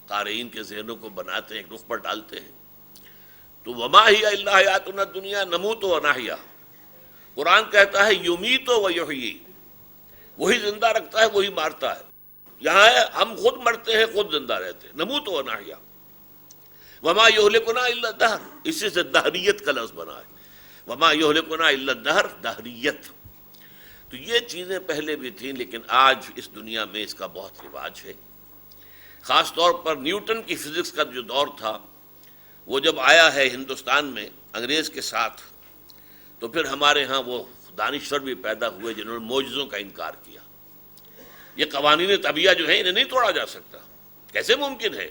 قارئین کے ذہنوں کو بناتے ہیں، ایک رخ پر ڈالتے ہیں. تو وما ہی الا حیاتنا الدنیا نموت و نحیا. قرآن کہتا ہے یمیت و یحیی، وہی زندہ رکھتا ہے وہی مارتا ہے. یہاں ہے ہم خود مرتے ہیں خود زندہ رہتے ہیں، نموت و نحیا. وما یہلکنا الا الدہر، اسی سے دہریت کا لفظ بنا ہے. وما یہلکنا الا الدہر، دہریت. تو یہ چیزیں پہلے بھی تھیں، لیکن آج اس دنیا میں اس کا بہت رواج ہے. خاص طور پر نیوٹن کی فزکس کا جو دور تھا وہ جب آیا ہے ہندوستان میں انگریز کے ساتھ، تو پھر ہمارے ہاں وہ دانشور بھی پیدا ہوئے جنہوں نے معجزوں کا انکار کیا. یہ قوانین طبیعہ جو ہیں انہیں نہیں توڑا جا سکتا. کیسے ممکن ہے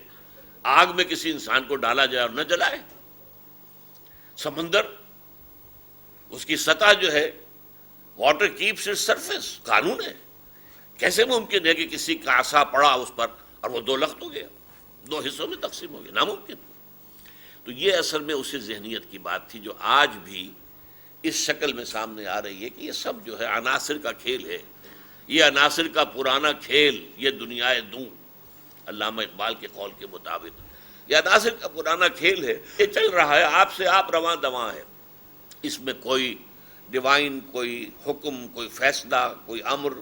آگ میں کسی انسان کو ڈالا جائے اور نہ جلائے؟ سمندر اس کی سطح جو ہے واٹر کیپس اٹس سرفیس، قانون ہے. کیسے ممکن ہے کہ کسی کا عصا پڑا اس پر اور وہ 2 لخت ہو گیا، 2 حصوں میں تقسیم ہو گیا؟ ناممکن. تو یہ اصل میں اسی ذہنیت کی بات تھی جو آج بھی اس شکل میں سامنے آ رہی ہے کہ یہ سب جو ہے عناصر کا کھیل ہے. یہ عناصر کا پرانا کھیل، یہ دنیائے دوں، علامہ اقبال کے قول کے مطابق یہ عناصر کا پرانا کھیل ہے. یہ چل رہا ہے، آپ سے آپ رواں دواں ہے. اس میں کوئی ڈیوائن، کوئی حکم، کوئی فیصلہ، کوئی امر،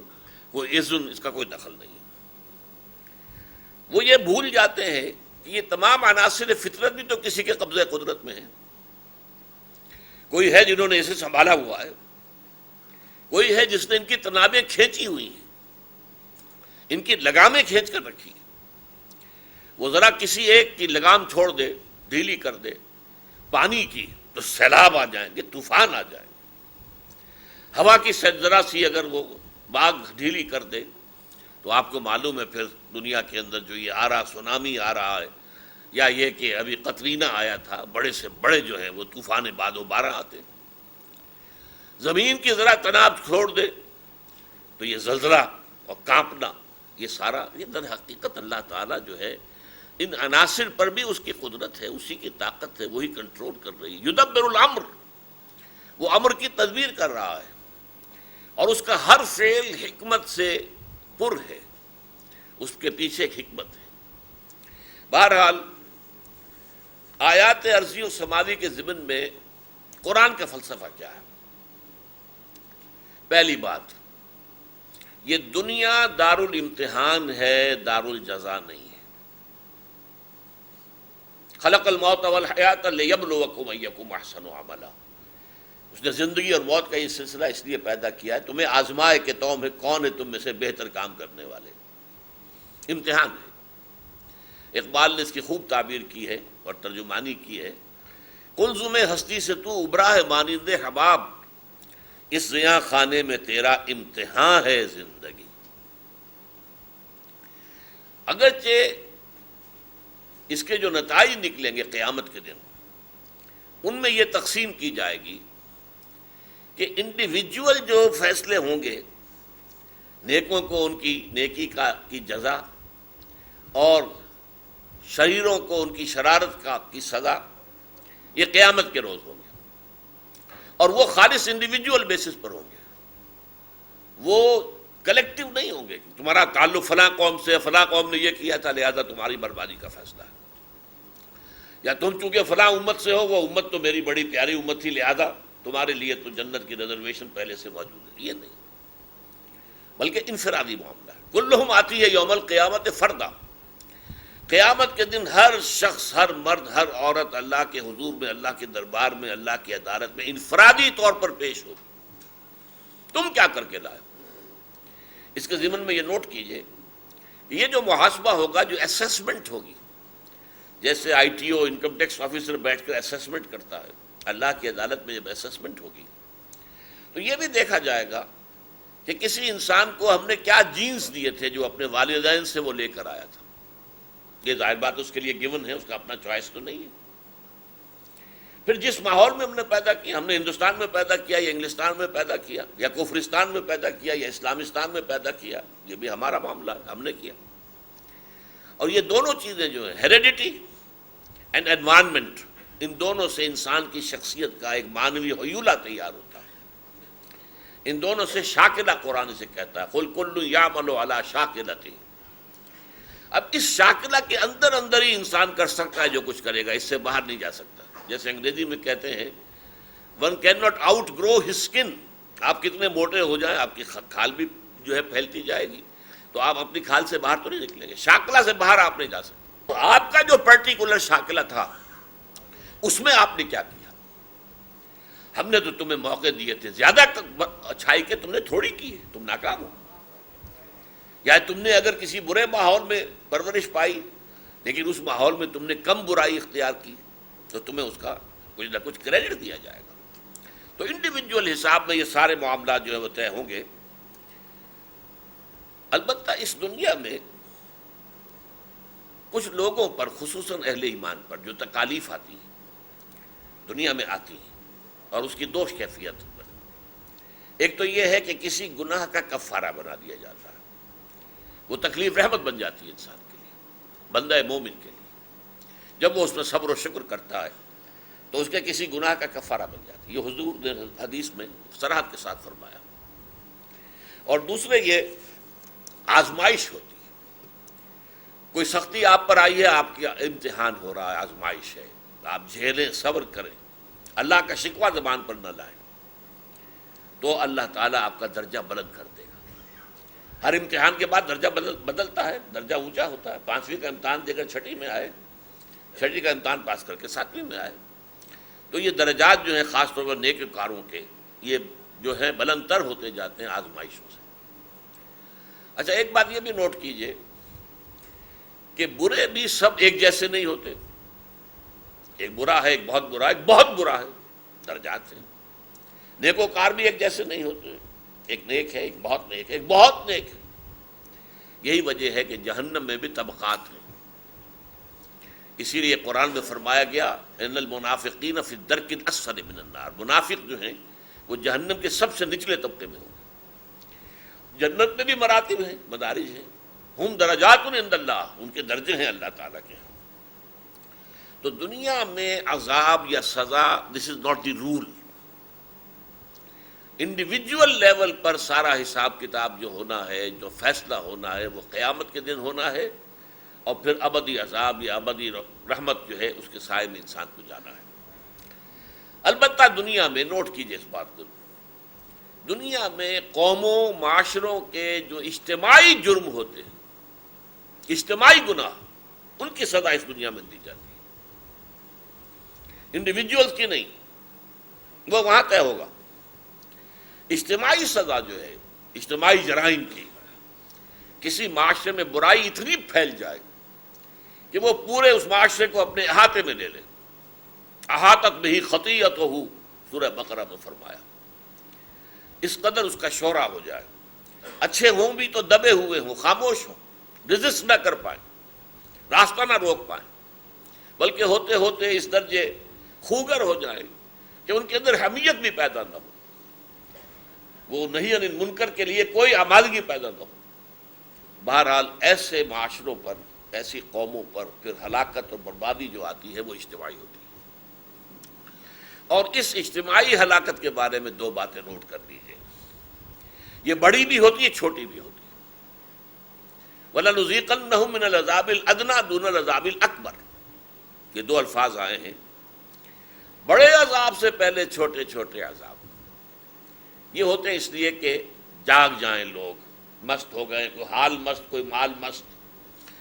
کوئی اذن، اس کا کوئی دخل نہیں ہے. وہ یہ بھول جاتے ہیں کہ یہ تمام عناصر فطرت بھی تو کسی کے قبضہ قدرت میں ہے. کوئی ہے جنہوں نے اسے سنبھالا ہوا ہے، کوئی ہے جس نے ان کی تنابیں کھینچی ہوئی ہیں، ان کی لگامیں کھینچ کر رکھی ہیں. وہ ذرا کسی ایک کی لگام چھوڑ دے، ڈھیلی کر دے پانی کی، تو سیلاب آ جائیں گے، طوفان آ جائیں گے. ہوا کی ذرا سی اگر وہ باغ ڈھیلی کر دے تو آپ کو معلوم ہے پھر دنیا کے اندر جو یہ آ رہا سونامی آ رہا ہے، یا یہ کہ ابھی قطرینہ آیا تھا، بڑے سے بڑے جو ہیں وہ طوفان بعد و بارہ آتے. زمین کی ذرا تناب چھوڑ دے تو یہ زلزلہ اور کانپنا، یہ سارا، یہ در حقیقت اللہ تعالیٰ جو ہے ان عناصر پر بھی اس کی قدرت ہے، اسی کی طاقت ہے، وہی کنٹرول کر رہی ہے. یدبر الامر، وہ امر کی تدبیر کر رہا ہے، اور اس کا ہر فعل حکمت سے پر ہے، اس کے پیچھے ایک حکمت ہے. بہرحال آیات ارضی و سماوی کے ضمن میں قرآن کا فلسفہ کیا ہے؟ پہلی بات، یہ دنیا دار الامتحان ہے، دار الجزا نہیں ہے. خلق الموت والحیات لیبلوکم ایکم احسن عملا. اس نے زندگی اور موت کا یہ سلسلہ اس لیے پیدا کیا ہے تمہیں آزمائے کہ کون ہے تم میں سے بہتر کام کرنے والے. امتحان ہے. اقبال نے اس کی خوب تعبیر کی ہے اور ترجمانی کی ہے. قلزم ہستی سے تو ابرا ہے مانند حباب، اس زیاں خانے میں تیرا امتحان ہے زندگی. اگرچہ اس کے جو نتائج نکلیں گے قیامت کے دن، ان میں یہ تقسیم کی جائے گی کہ انڈیویجول جو فیصلے ہوں گے، نیکوں کو ان کی نیکی کی جزا، اور شریروں کو ان کی شرارت کی سزا، یہ قیامت کے روز ہوں گے. اور وہ خالص انڈیویجول بیسس پر ہوں گے، وہ کلیکٹیو نہیں ہوں گے. تمہارا تعلق فلاں قوم سے، فلاں قوم نے یہ کیا تھا لہذا تمہاری بربادی کا فیصلہ ہے، یا تم چونکہ فلاں امت سے ہو، وہ امت تو میری بڑی پیاری امت تھی لہذا تمہارے لیے تو جنت کی ریزرویشن پہلے سے موجود ہے. یہ نہیں، بلکہ انفرادی معاملہ ہے. کلہم آتی ہے یوم القیامت فردا. قیامت کے دن ہر شخص، ہر مرد، ہر عورت اللہ کے حضور میں، اللہ کے دربار میں، اللہ کی عدالت میں انفرادی طور پر پیش ہو. تم کیا کر کے لائے؟ اس کے ضمن میں یہ نوٹ کیجئے، یہ جو محاسبہ ہوگا، جو اسیسمنٹ ہوگی، جیسے I T O income tax officer بیٹھ کر اسیسمنٹ کرتا ہے، اللہ کی عدالت میں جب اسیسمنٹ ہوگی تو یہ بھی دیکھا جائے گا کہ کسی انسان کو ہم نے کیا جینز دیے تھے جو اپنے والدین سے وہ لے کر آیا تھا. یہ ظاہر بات اس کے لیے گیون ہے، اس کا اپنا چوائس تو نہیں ہے. پھر جس ماحول میں ہم نے پیدا کیا، ہم نے ہندوستان میں پیدا کیا یا انگلستان میں پیدا کیا یا کفرستان میں پیدا کیا یا اسلامستان میں پیدا کیا، یہ بھی ہمارا معاملہ ہے، ہم نے کیا. اور یہ دونوں چیزیں جو ہیں، ہیریڈیٹی اینڈ انوائرمنٹ، ان دونوں سے انسان کی شخصیت کا ایک معنوی حیولہ تیار ہوتا ہے. ان دونوں سے شاکلہ قرآن سے کہتا ہے قل کل یعمل علی شاکلتہ. اب اس شاکلہ کے اندر اندر ہی انسان کر سکتا ہے جو کچھ کرے گا، اس سے باہر نہیں جا سکتا. جیسے انگریزی میں کہتے ہیں one cannot outgrow his skin. آپ کتنے موٹے ہو جائیں، آپ کی کھال بھی جو ہے پھیلتی جائے گی، تو آپ اپنی کھال سے باہر تو نہیں نکلیں گے. شاکلہ سے باہر آپ نہیں جا سکتے. تو آپ کا جو پرٹیکولر شاکلہ تھا اس میں آپ نے کیا کیا؟ ہم نے تو تمہیں موقع دیے تھے زیادہ اچھائی کے، تم نے تھوڑی کی ہے، تم ناکام ہو. یا تم نے اگر کسی برے ماحول میں پرورش پائی لیکن اس ماحول میں تم نے کم برائی اختیار کی تو تمہیں اس کا کچھ نہ کچھ کریڈٹ دیا جائے گا. تو انڈیویجول حساب میں یہ سارے معاملات جو ہے وہ طے ہوں گے. البتہ اس دنیا میں کچھ لوگوں پر، خصوصاً اہل ایمان پر، جو تکالیف آتی ہیں دنیا میں آتی ہیں، اور اس کی دو کیفیت پر. ایک تو یہ ہے کہ کسی گناہ کا کفارہ بنا دیا جاتا ہے، وہ تکلیف رحمت بن جاتی ہے انسان کے لیے، بندہ مومن کے لیے. جب وہ اس میں صبر و شکر کرتا ہے تو اس کے کسی گناہ کا کفارہ بن جاتا ہے. یہ حضور نے حدیث میں صراحت کے ساتھ فرمایا. اور دوسرے یہ آزمائش ہوتی ہے، کوئی سختی آپ پر آئی ہے، آپ کا امتحان ہو رہا ہے، آزمائش ہے، آپ جھیلیں، صبر کریں، اللہ کا شکوہ زبان پر نہ لائیں، تو اللہ تعالیٰ آپ کا درجہ بلند کر دے گا. ہر امتحان کے بعد درجہ بدلتا ہے، درجہ اونچا ہوتا ہے. 5ویں کا امتحان دے کر 6ٹھی میں آئے، 6ٹھی کا امتحان پاس کر کے 7ویں میں آئے. تو یہ درجات جو ہیں خاص طور پر نیک کاروں کے، یہ جو ہیں بلند تر ہوتے جاتے ہیں آزمائشوں سے. اچھا، ایک بات یہ بھی نوٹ کیجئے کہ برے بھی سب ایک جیسے نہیں ہوتے. ایک برا ہے، ایک بہت برا ہے، ایک بہت برا ہے، درجات ہیں. نیکوکار بھی ایک جیسے نہیں ہوتے، ایک نیک ہے، ایک بہت نیک ہے، ایک بہت نیک ہے. یہی وجہ ہے کہ جہنم میں بھی طبقات ہیں. اسی لیے قرآن میں فرمایا گیا ان المنافقین فی الدرک الاسفل من النار. منافق جو ہیں وہ جہنم کے سب سے نچلے طبقے میں ہوں گے. جنت میں بھی مراتب ہیں، مدارج ہیں. ہم درجات عند اللہ، ان کے درجے ہیں اللہ تعالیٰ کے. تو دنیا میں عذاب یا سزا، this is not the rule. Individual level پر سارا حساب کتاب جو ہونا ہے، جو فیصلہ ہونا ہے، وہ قیامت کے دن ہونا ہے. اور پھر ابدی عذاب یا ابدی رحمت جو ہے اس کے سائے میں انسان کو جانا ہے. البتہ دنیا میں نوٹ کیجئے اس بات کو، دنیا میں قوموں، معاشروں کے جو اجتماعی جرم ہوتے ہیں، اجتماعی گناہ، ان کی سزا اس دنیا میں دی جاتی ہے، انڈیویجولز کی نہیں. وہ وہاں طے ہوگا. اجتماعی سزا جو ہے اجتماعی جرائم کی، کسی معاشرے میں برائی اتنی پھیل جائے کہ وہ پورے اس معاشرے کو اپنے احاطے میں لے لے. احاطت بہ خطیئتہ، سورہ بقرہ میں فرمایا. اس قدر اس کا شورا ہو جائے، اچھے ہوں بھی تو دبے ہوئے ہوں، خاموش ہوں، رزسٹ نہ کر پائیں، راستہ نہ روک پائیں، بلکہ ہوتے ہوتے اس درجے خوگر ہو جائیں کہ ان کے اندر حمیت بھی پیدا نہ ہو، وہ نہیں عن المنکر کے لیے کوئی آمادگی پیدا نہ ہو. بہرحال ایسے معاشروں پر، ایسی قوموں پر پھر ہلاکت اور بربادی جو آتی ہے وہ اجتماعی ہوتی ہے. اور اس اجتماعی ہلاکت کے بارے میں دو باتیں نوٹ کر لیجیے. یہ بڑی بھی ہوتی ہے، چھوٹی بھی ہوتی ہے. وَلَنُذِيقَنَّهُم مِّنَ الْعَذَابِ الْأَدْنَىٰ دُونَ الْعَذَابِ الْأَكْبَرِ. یہ دو الفاظ آئے ہیں. بڑے عذاب سے پہلے چھوٹے چھوٹے عذاب. یہ ہوتے ہیں اس لیے کہ جاگ جائیں لوگ، مست ہو گئے، کوئی حال مست، کوئی مال مست،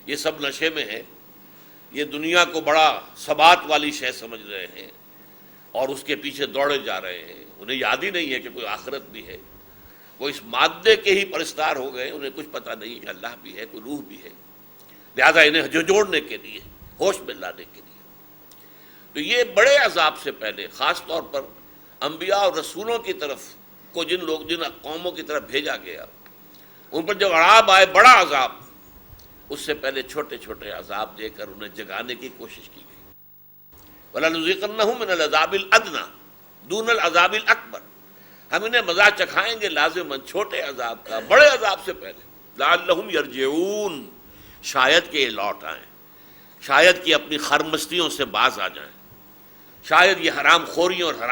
یہ سب نشے میں ہے، یہ دنیا کو بڑا ثبات والی شے سمجھ رہے ہیں اور اس کے پیچھے دوڑے جا رہے ہیں. انہیں یاد ہی نہیں ہے کہ کوئی آخرت بھی ہے. وہ اس مادے کے ہی پرستار ہو گئے، انہیں کچھ پتہ نہیں کہ اللہ بھی ہے، کوئی روح بھی ہے. لہذا انہیں جوڑنے کے لیے، ہوش میں لانے کے لیے. تو یہ بڑے عذاب سے پہلے خاص طور پر انبیاء اور رسولوں کی طرف کو جن قوموں کی طرف بھیجا گیا، ان پر جب عذاب آئے، بڑا عذاب، اس سے پہلے چھوٹے چھوٹے عذاب دے کر انہیں جگانے کی کوشش کی گئی. وَلَنُذِيقَنَّهُم مِّنَ الْعَذَابِ الْأَدْنَىٰ دُونَ الْعَذَابِ الْأَكْبَرِ. ہم انہیں مزہ چکھائیں گے لازماً چھوٹے عذاب کا، بڑے عذاب سے پہلے. لَعَلَّهُمْ يَرْجِعُونَ، شاید کہ یہ لوٹ آئیں، شاید کہ اپنی خرمستیوں سے باز آ جائیں، شاید یہ حرام خوریوں اور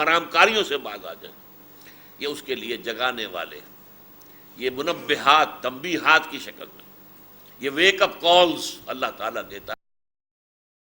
حرام کاریوں سے باز آ جائیں. یہ اس کے لیے جگانے والے، یہ منبہات، تنبیہات کی شکل میں، یہ ویک اپ کالز اللہ تعالیٰ دیتا ہے.